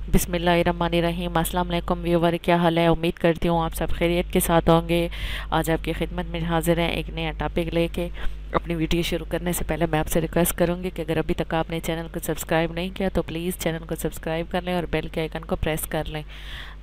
बिस्मिल्लाहिर्रहमानिर्रहीम। अस्सलाम वालेकुम व्यूवर, क्या हाल है? उम्मीद करती हूँ आप सब खैरियत के साथ होंगे। आज आपकी खिदमत में हाजिर हैं एक नया टॉपिक लेके। अपनी वीडियो शुरू करने से पहले मैं आपसे रिक्वेस्ट करूँगी कि अगर अभी तक आपने चैनल को सब्सक्राइब नहीं किया तो प्लीज़ चैनल को सब्सक्राइब कर लें और बेल के आइकन को प्रेस कर लें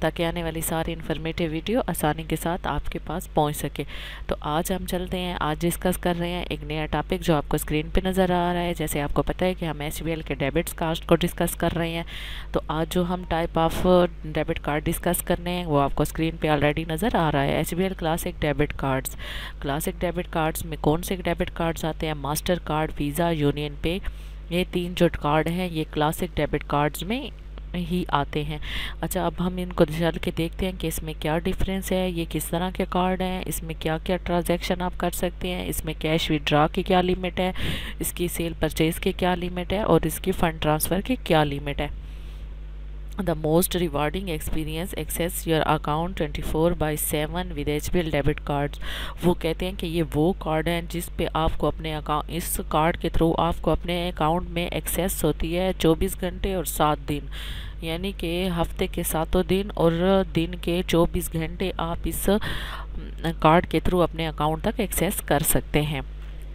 ताकि आने वाली सारी इन्फॉर्मेटिव वीडियो आसानी के साथ आपके पास पहुंच सके। तो आज हम चलते हैं, आज डिस्कस कर रहे हैं एक नया टॉपिक जो आपको स्क्रीन पे नज़र आ रहा है। जैसे आपको पता है कि हम एचबीएल के डेबिट्स कास्ट को डिस्कस कर रहे हैं, तो आज जो हम type of debit card discuss कर रहे हैं वो आपको स्क्रीन पे ऑलरेडी नज़र आ रहा है। HBL classic debit cards. Classic debit cards में कौन से डेबिट कार्ड्स आते हैं? मास्टर कार्ड, वीज़ा, यूनियन पे। ये तीन जो कार्ड हैं ये क्लासिक डेबिट कार्ड्स में ही आते हैं। अच्छा, अब हम इनको चल के देखते हैं कि इसमें क्या डिफरेंस है, ये किस तरह के कार्ड हैं, इसमें क्या क्या ट्रांजैक्शन आप कर सकते हैं, इसमें कैश विड्रॉ की क्या लिमिट है, इसकी सेल परचेज़ की क्या लिमिट है और इसकी फ़ंड ट्रांसफ़र की क्या लिमिट है। The most rewarding experience access your account 24/7 with HBL debit cards. वो कहते हैं कि ये वो कार्ड हैं जिस पे आपको अपने अकाउंट, इस कार्ड के थ्रू आपको अपने अकाउंट में एक्सेस होती है 24 घंटे और 7 दिन, यानी कि हफ्ते के 7 दिन और दिन के 24 घंटे आप इस कार्ड के थ्रू अपने अकाउंट तक एक्सेस कर सकते हैं।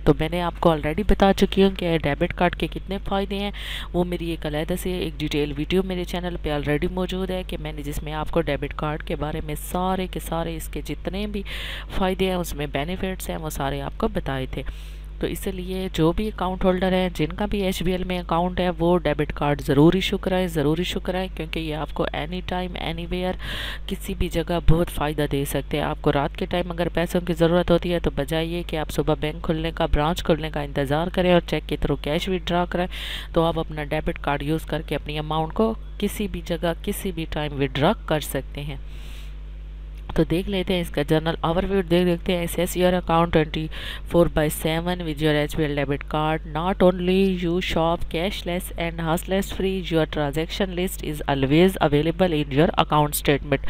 तो मैंने आपको ऑलरेडी बता चुकी हूँ कि डेबिट कार्ड के कितने फ़ायदे हैं। वो मेरी एक अलहदा से एक डिटेल वीडियो मेरे चैनल पे ऑलरेडी मौजूद है कि मैंने जिसमें आपको डेबिट कार्ड के बारे में सारे के सारे इसके जितने भी फ़ायदे हैं, उसमें बेनिफिट्स हैं, वो सारे आपको बताए थे। तो इसलिए जो भी अकाउंट होल्डर हैं, जिनका भी एचबीएल में अकाउंट है, वो डेबिट कार्ड ज़रूर इशू कराएं, ज़रूर इशू कराएं, क्योंकि ये आपको एनी टाइम एनीवेयर किसी भी जगह बहुत फ़ायदा दे सकते हैं। आपको रात के टाइम अगर पैसों की ज़रूरत होती है तो बजाय ये कि आप सुबह बैंक खुलने का, ब्रांच खुलने का इंतज़ार करें और चेक के थ्रू कैश विड्रॉ कराएं, तो आप अपना डेबिट कार्ड यूज़ करके अपनी अमाउंट को किसी भी जगह किसी भी टाइम विड्रॉ कर सकते हैं। तो देख लेते हैं इसका जनरल ओवरव्यू, देख देखते हैं। Access your account 24/7 with your HBL debit card. Not only you shop cashless and hassle free, your transaction list is always available in your account statement.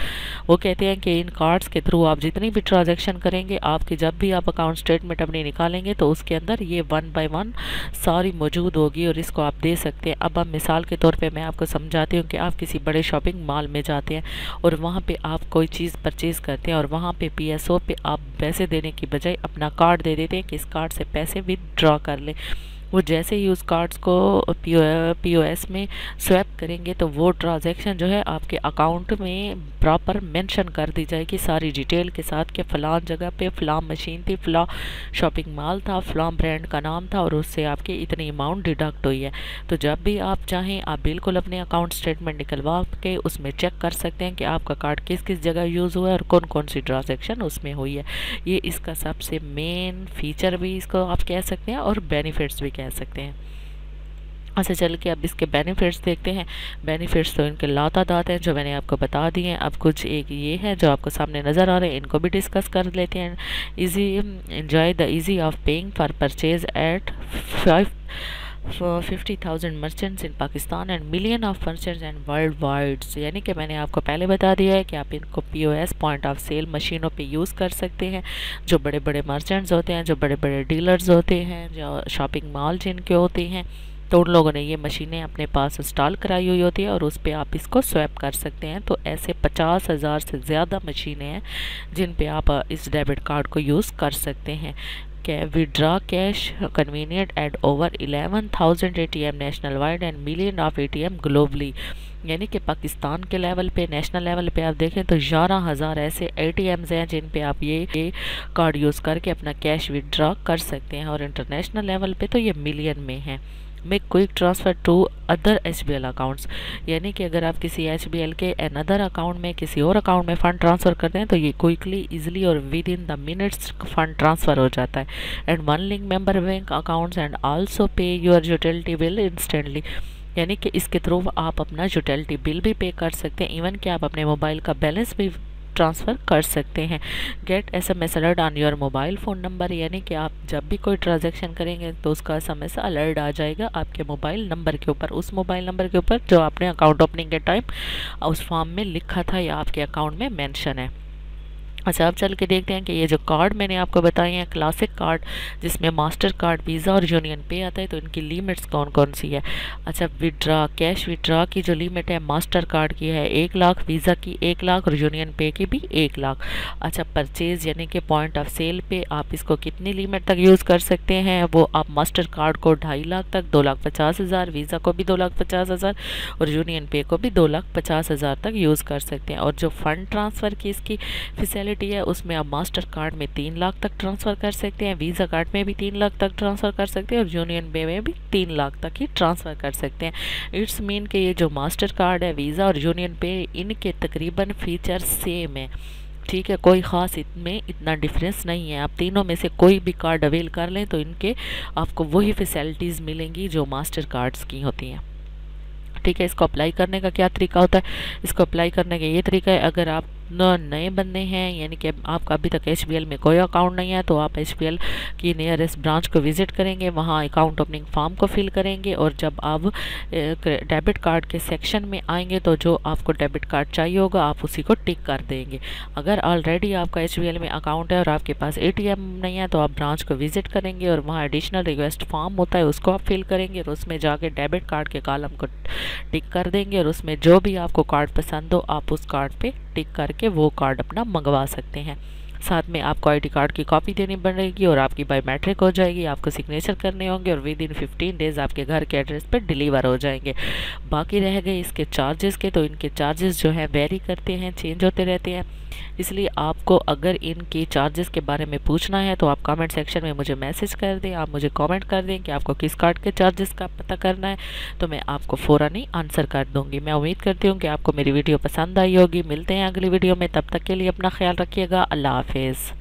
वो कहते हैं कि इन कार्ड्स के थ्रू आप जितनी भी ट्रांजेक्शन करेंगे, आपकी जब भी आप अकाउंट स्टेटमेंट अपनी निकालेंगे तो उसके अंदर ये 1 by 1 सारी मौजूद होगी और इसको आप दे सकते हैं। अब मिसाल के तौर पर मैं आपको समझाती हूँ कि आप किसी बड़े शॉपिंग मॉल में जाते हैं और वहाँ पर आप कोई चीज़ परचेज करते हैं और वहाँ पे पीएसओ पे आप पैसे देने की बजाय अपना कार्ड दे देते हैं कि इस कार्ड से पैसे विदड्रॉ कर लें। वो जैसे ही उस कार्ड्स को पीओएस में स्वैप करेंगे तो वो ट्रांजैक्शन जो है आपके अकाउंट में प्रॉपर मेंशन कर दी जाएगी सारी डिटेल के साथ कि फ़लाँ जगह पे फ़लाँ मशीन थी, फ़लाँ शॉपिंग मॉल था, फ़लाँ ब्रांड का नाम था और उससे आपकी इतनी अमाउंट डिडक्ट हुई है। तो जब भी आप चाहें आप बिल्कुल अपने अकाउंट स्टेटमेंट निकलवा के उसमें चेक कर सकते हैं कि आपका कार्ड किस किस जगह यूज़ हुआ है और कौन कौन सी ट्रांजैक्शन उसमें हुई है। ये इसका सबसे मेन फीचर भी इसको आप कह सकते हैं और बेनिफिट्स भी कह सकते हैं। अच्छा, चल के अब इसके बेनिफिट्स देखते हैं। बेनिफिट्स तो इनके लातादात हैं जो मैंने आपको बता दिए हैं। अब कुछ एक ये है जो आपको सामने नज़र आ रहे हैं, इनको भी डिस्कस कर लेते हैं। Easy enjoy the easy of paying for purchase at 50,000 merchants in Pakistan and million of merchants and worldwide. यानी कि मैंने आपको पहले बता दिया है कि आप इनको पीओएस पॉइंट ऑफ सेल मशीनों पे यूज़ कर सकते हैं। जो बड़े बड़े मर्चेंट्स होते हैं, जो बड़े बड़े डीलर्स होते हैं, जो शॉपिंग मॉल जिनके होते हैं, तो उन लोगों ने ये मशीनें अपने पास इंस्टॉल कराई हुई होती है और उस पर आप इसको स्वैप कर सकते हैं। तो ऐसे 50,000 से ज़्यादा मशीनें हैं जिन पे आप इस डेबिट कार्ड को यूज़ कर सकते हैं। Withdraw cash convenient at over 11,000 ATM national wide and million of ATM globally. यानी कि पाकिस्तान के लेवल पे, नेशनल लेवल पे आप देखें तो 11,000 ऐसे एटीएम्स हैं जिन पे आप ये कार्ड यूज़ करके अपना कैश विड्रॉ कर सकते हैं और इंटरनेशनल लेवल पे तो ये मिलियन में है। Make quick transfer to other HBL accounts. यानी कि अगर आप किसी एचबीएल के अनदर अकाउंट में किसी और अकाउंट में फ़ंड ट्रांसफ़र करते हैं तो ये क्विकली, इजीली और with in the minutes fund transfer हो जाता है। And one link member bank accounts and also पे योर यूटिलिटी बिल इंस्टेंटली। यानी कि इसके थ्रू आप अपना यूटिलिटी बिल भी पे कर सकते हैं, इवन कि आप अपने मोबाइल का बैलेंस भी ट्रांसफ़र कर सकते हैं। Get SMS alert on your mobile phone number. यानी कि आप जब भी कोई ट्रांजैक्शन करेंगे तो उसका SMS अलर्ट आ जाएगा आपके मोबाइल नंबर के ऊपर, उस मोबाइल नंबर के ऊपर जो आपने अकाउंट ओपनिंग के टाइम उस फॉर्म में लिखा था या आपके अकाउंट में मेंशन है। अच्छा, अब चल के देखते हैं कि ये जो कार्ड मैंने आपको बताए हैं क्लासिक कार्ड, जिसमें मास्टर कार्ड, वीज़ा और यूनियन पे आता है, तो इनकी लिमिट्स कौन कौन सी है। अच्छा, विड्रा, कैश विड्रा की जो लिमिट है मास्टर कार्ड की है 1 लाख, वीज़ा की 1 लाख और यूनियन पे की भी 1 लाख। अच्छा, परचेज यानी कि पॉइंट ऑफ सेल पे आप इसको कितनी लिमिट तक यूज़ कर सकते हैं, वो आप मास्टर कार्ड को 2.5 लाख तक, 2,50,000, वीज़ा को भी 2,50,000 और यूनियन पे को भी 2,50,000 तक यूज़ कर सकते हैं। और जो फंड ट्रांसफ़र की इसकी फैसिलिटी है, उसमें आप मास्टर कार्ड में 3 लाख तक ट्रांसफ़र कर सकते हैं, वीज़ा कार्ड में भी 3 लाख तक ट्रांसफ़र कर सकते हैं और यूनियन पे में भी 3 लाख तक ही ट्रांसफ़र कर सकते हैं। इट्स मीन कि ये जो मास्टर कार्ड है, वीज़ा और यूनियन पे, इनके तकरीबन फ़ीचर सेम है। ठीक है, कोई ख़ास इनमें इतना डिफरेंस नहीं है। आप तीनों में से कोई भी कार्ड अवेल कर लें तो इनके आपको वही फैसिलिटीज़ मिलेंगी जो मास्टर कार्ड्स की होती हैं। ठीक है, इसको अप्लाई करने का क्या तरीका होता है। इसको अप्लाई करने का ये तरीका है, अगर आप नए बंदे हैं यानी कि आपका अभी तक HBL में कोई अकाउंट नहीं है, तो आप HBL की नियरेस्ट ब्रांच को विज़िट करेंगे, वहाँ अकाउंट ओपनिंग फॉर्म को फिल करेंगे और जब आप डेबिट कार्ड के सेक्शन में आएंगे तो जो आपको डेबिट कार्ड चाहिए होगा आप उसी को टिक कर देंगे। अगर ऑलरेडी आपका HBL में अकाउंट है और आपके पास ATM नहीं है तो आप ब्रांच को विज़िट करेंगे और वहाँ एडिशनल रिक्वेस्ट फॉर्म होता है, उसको आप फिल करेंगे और उसमें जाके डेबिट कार्ड के कॉलम को टिक कर देंगे और उसमें जो भी आपको कार्ड पसंद हो आप उस कार्ड पे टिक करके वो कार्ड अपना मंगवा सकते हैं। साथ में आपको ID कार्ड की कॉपी देनी पड़ेगी और आपकी बायोमेट्रिक हो जाएगी, आपको सिग्नेचर करने होंगे और विद इन 15 डेज़ आपके घर के एड्रेस पर डिलीवर हो जाएंगे। बाकी रह गए इसके चार्जेस के, तो इनके चार्जेस जो है वेरी करते हैं, चेंज होते रहते हैं। इसलिए आपको अगर इनके चार्जेस के बारे में पूछना है तो आप कमेंट सेक्शन में मुझे मैसेज कर दें, आप मुझे कमेंट कर दें कि आपको किस कार्ड के चार्जेस का पता करना है, तो मैं आपको फ़ौरन ही आंसर कर दूंगी। मैं उम्मीद करती हूँ कि आपको मेरी वीडियो पसंद आई होगी। मिलते हैं अगली वीडियो में, तब तक के लिए अपना ख्याल रखिएगा। अल्लाह हाफिज़।